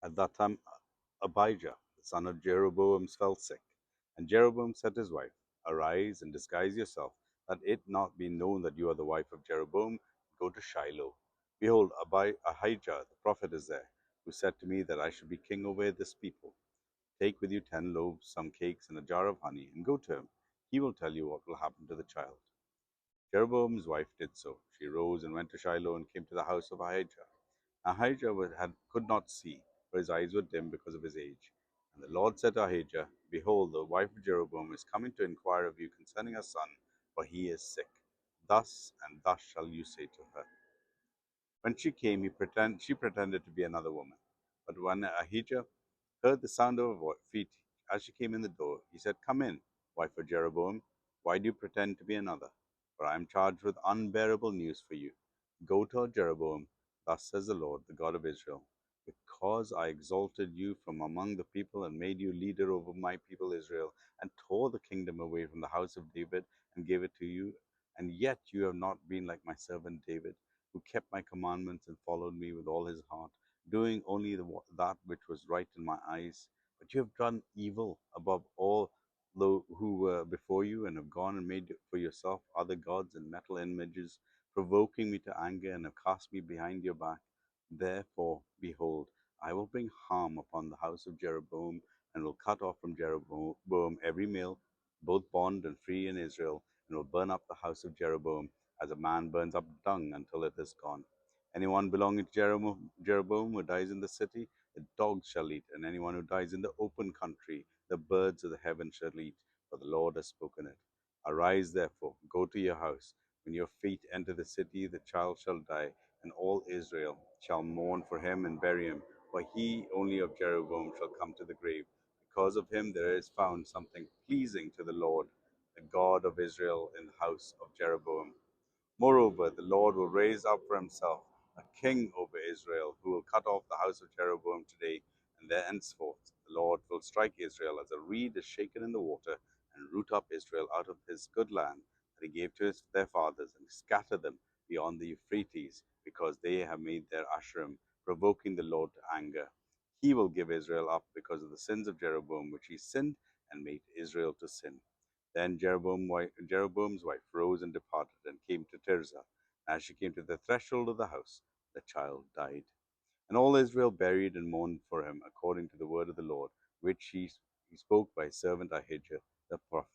At that time Abijah, the son of Jeroboam, fell sick. And Jeroboam said to his wife, Arise and disguise yourself, that it not be known that you are the wife of Jeroboam. Go to Shiloh. Behold, Ahijah the prophet is there, who said to me that I should be king over this people. Take with you 10 loaves, some cakes, and a jar of honey, and go to him. He will tell you what will happen to the child. Jeroboam's wife did so. She rose and went to Shiloh and came to the house of Ahijah. Ahijah could not see, for his eyes were dim because of his age. And the Lord said to Ahijah, Behold, the wife of Jeroboam is coming to inquire of you concerning her son, for he is sick. Thus and thus shall you say to her. When she came, she pretended to be another woman. But when Ahijah heard the sound of her feet as she came in the door, he said, Come in, wife of Jeroboam. Why do you pretend to be another? For I am charged with unbearable news for you. Go tell Jeroboam, Thus says the Lord, the God of Israel, because I exalted you from among the people and made you leader over my people Israel, and tore the kingdom away from the house of David and gave it to you, and yet you have not been like my servant David, who kept my commandments and followed me with all his heart, doing only that which was right in my eyes. But you have done evil above all who were before you, and have gone and made for yourself other gods and metal images, provoking me to anger, and have cast me behind your back. Therefore, behold, I will bring harm upon the house of Jeroboam, and will cut off from Jeroboam every male, both bond and free in Israel, and will burn up the house of Jeroboam as a man burns up dung until it is gone. Anyone belonging to Jeroboam who dies in the city, the dogs shall eat, and anyone who dies in the open country, the birds of the heaven shall eat, for the Lord has spoken it. Arise, therefore, go to your house. When your feet enter the city, the child shall die, and all Israel shall mourn for him and bury him, for he only of Jeroboam shall come to the grave. Because of him there is found something pleasing to the Lord, the God of Israel, in the house of Jeroboam. Moreover, the Lord will raise up for himself a king over Israel, who will cut off the house of Jeroboam today, and thenceforth the Lord will strike Israel as a reed is shaken in the water, and root up Israel out of his good land that he gave to their fathers, and scatter them beyond the Euphrates, because they have made their Asherim, provoking the Lord to anger. He will give Israel up because of the sins of Jeroboam, which he sinned and made Israel to sin. Then Jeroboam's wife rose and departed, and came to Tirzah. As she came to the threshold of the house, the child died. And all Israel buried and mourned for him, according to the word of the Lord, which he spoke by his servant Ahijah the prophet.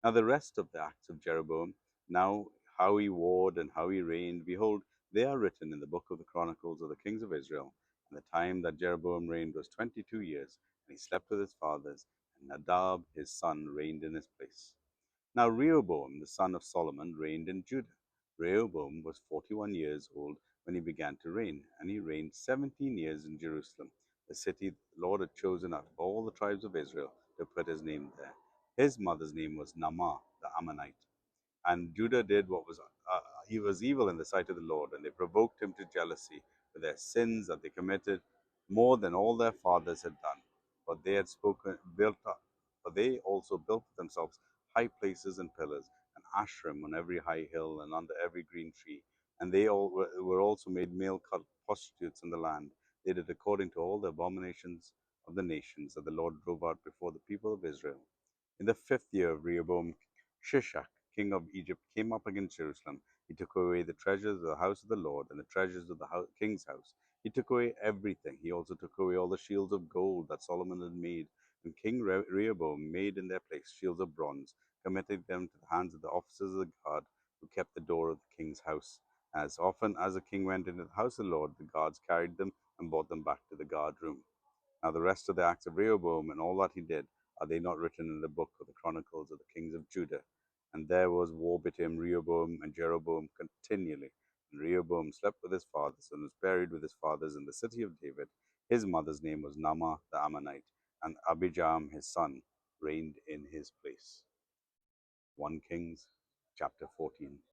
Now the rest of the acts of Jeroboam, now how he warred and how he reigned, behold, they are written in the book of the Chronicles of the kings of Israel. And the time that Jeroboam reigned was 22 years, and he slept with his fathers, and Nadab his son reigned in his place. Now Rehoboam the son of Solomon reigned in Judah. Rehoboam was 41 years old when he began to reign, and he reigned 17 years in Jerusalem, the city the Lord had chosen out of all the tribes of Israel to put his name there. His mother's name was Naamah the Ammonite. And Judah did what he was evil in the sight of the Lord, and they provoked him to jealousy for their sins that they committed more than all their fathers had done. For they had built up, for they also built for themselves high places and pillars, and ashram on every high hill and under every green tree. And they all were also made male prostitutes in the land. They did according to all the abominations of the nations that the Lord drove out before the people of Israel. In the 5th year of Rehoboam, Shishak, king of Egypt, came up against Jerusalem. He took away the treasures of the house of the Lord and the treasures of the king's house. He took away everything. He also took away all the shields of gold that Solomon had made. And King Rehoboam made in their place shields of bronze, committing them to the hands of the officers of the guard who kept the door of the king's house. As often as the king went into the house of the Lord, the guards carried them and brought them back to the guard room. Now the rest of the acts of Rehoboam and all that he did, are they not written in the book of the Chronicles of the kings of Judah? And there was war between Rehoboam and Jeroboam continually. And Rehoboam slept with his fathers and was buried with his fathers in the city of David. His mother's name was Naamah the Ammonite, and Abijam his son reigned in his place. 1 Kings chapter 14.